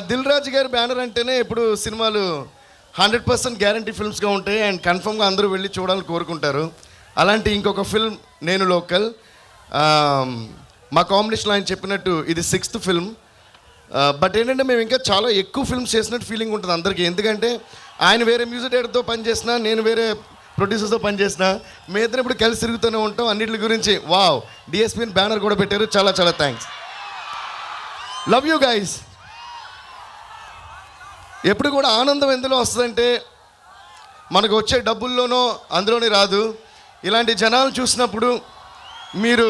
దిల్ రాజు గారి బ్యానర్ అంటేనే ఇప్పుడు సినిమాలు 100% గ్యారంటీ ఫిల్మ్స్గా ఉంటాయి అండ్ కన్ఫర్మ్గా అందరూ వెళ్ళి చూడాలని కోరుకుంటారు. అలాంటి ఇంకొక ఫిల్మ్ నేను లోకల్. మా కాంబినేషన్లో ఆయన చెప్పినట్టు ఇది 6th ఫిల్మ్. బట్ ఏంటంటే మేము ఇంకా చాలా ఎక్కువ ఫిల్మ్స్ చేసినట్టు ఫీలింగ్ ఉంటుంది అందరికీ. ఎందుకంటే ఆయన వేరే మ్యూజిక్ డైరెక్టర్తో పనిచేసిన, నేను వేరే ప్రొడ్యూసర్తో పనిచేసిన, మీ ఇద్దరు ఇప్పుడు కలిసి తిరుగుతూనే ఉంటాం అన్నిటి గురించి. వావ్, డిఎస్పీని బ్యానర్ కూడా పెట్టారు, చాలా చాలా థ్యాంక్స్. Love you guys. ఎప్పుడు కూడా ఆనందం ఎందులో వస్తుందంటే మనకు వచ్చే డబ్బుల్లోనో అందులోనే రాదు. ఇలాంటి జనాలు చూసినప్పుడు మీరు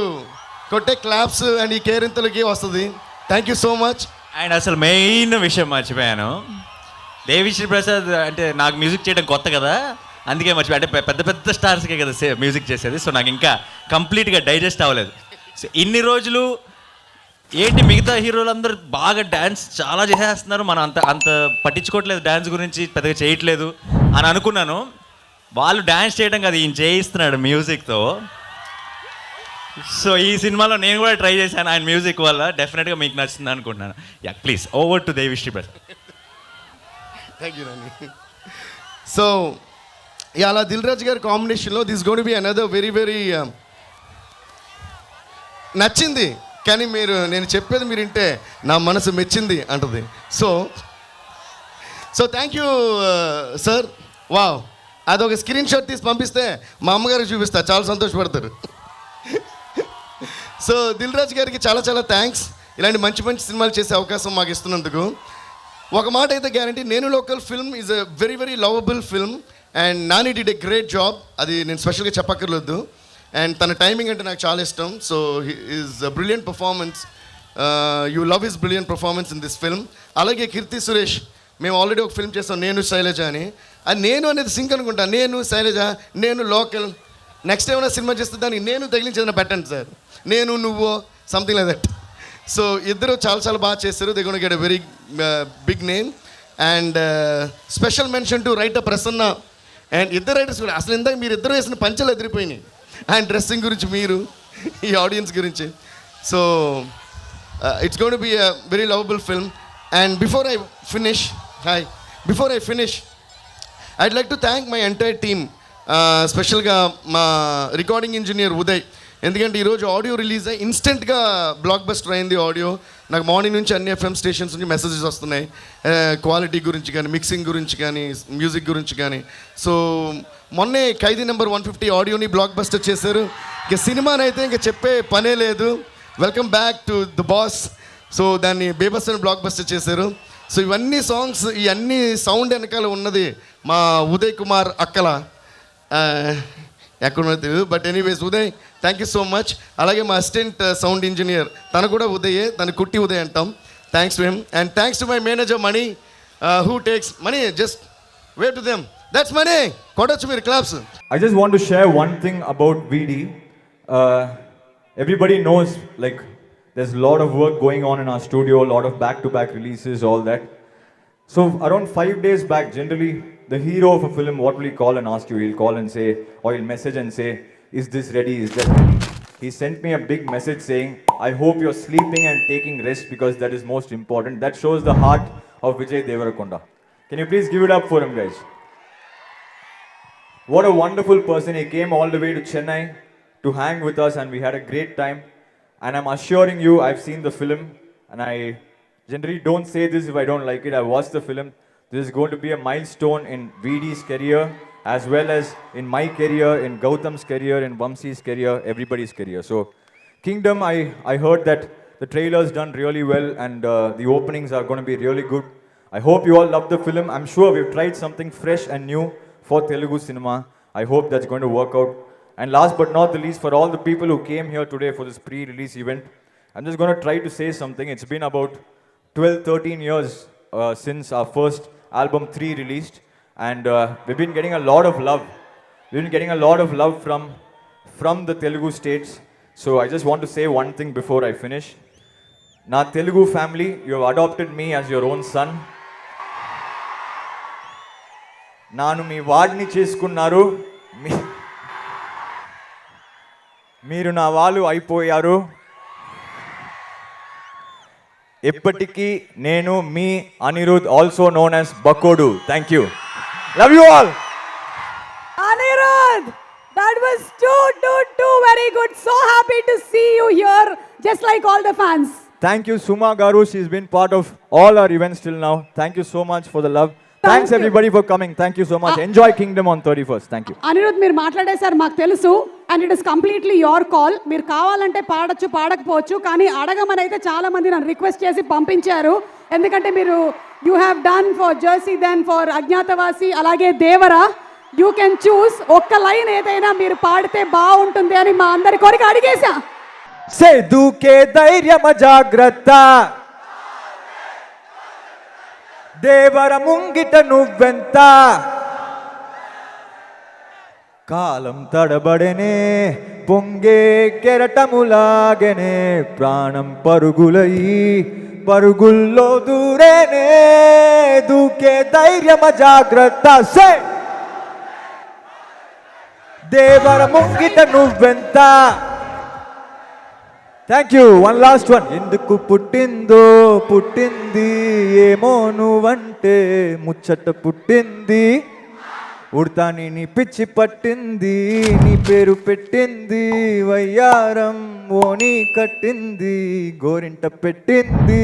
కొట్టే క్లాప్స్ అండ్ ఈ కేరింతలకి వస్తుంది. Thank you so much. And అసలు మెయిన్ విషయం మర్చిపోయాను, దేవిశ్రీ ప్రసాద్ అంటే నాకు మ్యూజిక్ చేయడం కొత్త కదా, అందుకే మర్చిపోయా. అంటే పెద్ద పెద్ద స్టార్స్కే కదా మ్యూజిక్ చేసేది, సో నాకు ఇంకా కంప్లీట్గా డైజెస్ట్ అవ్వలేదు. సో ఇన్ని రోజులు ఏంటి మిగతా హీరోలందరూ బాగా డ్యాన్స్ చాలా చేసేస్తున్నారు, మనం అంత అంత పట్టించుకోవట్లేదు, డ్యాన్స్ గురించి పెద్దగా చేయట్లేదు అని అనుకున్నాను. వాళ్ళు డ్యాన్స్ చేయడం కదా, ఈయన చేయిస్తున్నాడు మ్యూజిక్తో. సో ఈ సినిమాలో నేను కూడా ట్రై చేశాను ఆయన మ్యూజిక్ వల్ల. డెఫినెట్గా మీకు నచ్చింది అనుకుంటున్నాను. Yeah, please over to Devi Sri Prasad. Thank you Nani. So అలా దిల్ రాజు గారి కాంబినేషన్లో this gonna be another very very నచ్చింది. కానీ నేను చెప్పేది మీరు వింటే నా మనసు మెచ్చింది అంటుంది. So thank you sir. Wow, అదొక స్క్రీన్ షాట్ తీసి పంపిస్తే మా అమ్మగారికి చూపిస్తా, చాలా సంతోషపడతారు. సో దిల్ రాజు గారికి చాలా చాలా థ్యాంక్స్, ఇలాంటి మంచి మంచి సినిమాలు చేసే అవకాశం మాకు ఇస్తున్నందుకు. ఒక మాట అయితే గ్యారంటీ, నేను local film is a very very lovable film and Nani did a great job. అది నేను స్పెషల్గా చెప్పక్కర్లేదు. అండ్ తన టైమింగ్ అంటే నాకు చాలా ఇష్టం. So is a brilliant performance. You love his brilliant performance in this film. అలాగే కీర్తి సురేష్, మేము ఆల్రెడీ ఒక ఫిల్మ్ చేస్తాం నేను శైలజ అని. అది నేను అనేది సింక్ అనుకుంటా, నేను శైలజ, నేను లోకల్. నెక్స్ట్ ఏమైనా సినిమా చేస్తే దానికి నేను తగిలించేదైనా పెట్టండి సార్, నేను నువ్వు సంథింగ్ లైక్ దట్. సో ఇద్దరు చాలా చాలా బాగా చేస్తారు. They gonna get a very big name. And special mention to writer Prasanna and ఇద్దరు రైటర్స్ కూడా. అసలు ఇందాక మీరు ఇద్దరు వేసిన పంచలు ఎదిరిపోయినాయి, ఆయన డ్రెస్సింగ్ గురించి, మీరు ఈ ఆడియన్స్ గురించి. So it's going to be a very lovable film. And before I finish I'd like to thank my entire team, స్పెషల్గా మా రికార్డింగ్ ఇంజనీర్ ఉదయ్. ఎందుకంటే ఈరోజు ఆడియో రిలీజ్ అయ్యి ఇన్స్టెంట్గా బ్లాక్ బస్టర్ అయింది ఆడియో. నాకు మార్నింగ్ నుంచి అన్ని ఎఫ్ఎం స్టేషన్స్ నుంచి మెసేజెస్ వస్తున్నాయి, క్వాలిటీ గురించి కానీ, మిక్సింగ్ గురించి కానీ, మ్యూజిక్ గురించి కానీ. సో మొన్నే ఖైదీ నెంబర్ 150 ఆడియోని బ్లాక్ బస్టర్ చేశారు. ఇక సినిమానైతే ఇంకా చెప్పే పనే లేదు. Welcome back to the boss. So దాన్ని బేబస్ అని బ్లాక్ బస్టర్ చేశారు. సో ఇవన్నీ సాంగ్స్, ఈ అన్ని సౌండ్ వెనకాల ఉన్నది మా ఉదయ్ కుమార్ అక్కల, ఎక్కడో తెలియదు. But anyways Uday, thank you so much. అలాగే మా అసిస్టెంట్ సౌండ్ ఇంజనీర్, తను కూడా ఉదయే, తను కుట్టి ఉదయ్ అంటాం. Thanks to him. And thanks to my manager Mani, who takes money, just way to them, that's Mani. కొట్టొచ్చు మీరు claps. I just want to share one thing about VD. Everybody knows, like, there's a lot of work going on in our studio, a lot of back-to-back releases, all that. So around 5 days back, generally, the hero of a film, what will he call and ask you? He'll call and say, or he'll message and say, is this ready? Is that ready? He sent me a big message saying, I hope you're sleeping and taking rest because that is most important. That shows the heart of Vijay Devarakonda. Can you please give it up for him, guys? What a wonderful person. He came all the way to Chennai to hang with us and we had a great time. And I'm assuring you, I've seen the film and I generally don't say this if I don't like it. I watched the film. This is going to be a milestone in VD's career as well as in my career, in Gautam's career, in Vamsi's career, everybody's career. So Kingdom, I heard that the trailer's done really well and the openings are going to be really good. I hope you all love the film. I'm sure we've tried something fresh and new for Telugu cinema. I hope that's going to work out. And last but not the least, for all the people who came here today for this pre-release event, I'm just going to try to say something. It's been about 12-13 years since our first album 3 released, and we've been getting a lot of love. We've been getting a lot of love from the Telugu states. So I just want to say one thing before I finish. Na Telugu family, you have adopted me as your own son. Nanu మీ వాడిని చేసుకున్నారు, మీరు నా వాళ్ళు అయిపోయారు. ఎప్పటికీ నేను మీ Anirudh, also known as Bakodu. Thank you, love you all. Anirudh, that was too very good. So happy to see you here, just like all the fans. Thank you, Suma Garu. She's been part of all our events till now. Thank you so much for the love. Thanks you. everybody for coming. Thank you so much. Enjoy Kingdom on 31st. Thank you. Anirudh, మీరు మాట్లాడేశారు మాకు తెలుసు, and it is completely your call. మీరు కావాలంటే పాడొచ్చు, పాడకపోవచ్చు, కానీ అడగమని అయితే చాలా మంది నన్ను రిక్వెస్ట్ చేసి పంపించారు. ఎందుకంటే మీరు you have done for Jersey, then for Agnyaathavaasi, అలాగే దేవరా. యూ కెన్ చూస్ ఒక్క లైన్ ఏదైనా మీరు పాడితే బాగుంటుంది అని మా అందరి కోరిక అడిగేశా. సే దూకే ధైర్యమ జాగ్రత్త, దేవర ముంగిట నువ్వెంత, కాలం తడబడనే పొంగే కెరటములాగనే, ప్రాణం పరుగులయి పరుగుల్లో దూరేనే, దూకే ధైర్యమ జాగ్రత్త, సే దేవర ముంగిట నువ్వెంత. Thank you. One last one. ఎందుకు పుట్టిందో పుట్టింది, ఏమో నువ్వంటే ముచ్చట పుట్టింది, ఉడతాని నీ పిచ్చి పట్టింది, నీ పేరు పెట్టింది, వయ్యారం ఓని కట్టింది, గోరింట పెట్టింది,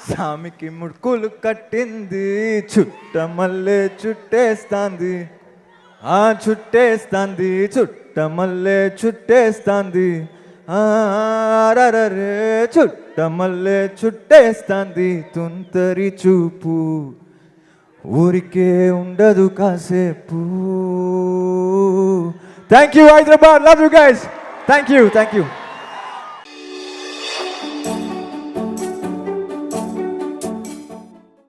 సామికి ముడుకులు కట్టింది, చుట్ట మల్లె చుట్టేస్తాంది, ఆ చుట్టేస్తాంది, చుట్ట మల్లె చుట్టేస్తాంది, ఆరరే చుట్ట మల్లె చుట్టేస్తాంది, తుంతరి చూపు ఊరికే ఉండదు కాసేపు. Thank you Hyderabad, love you guys. Thank you.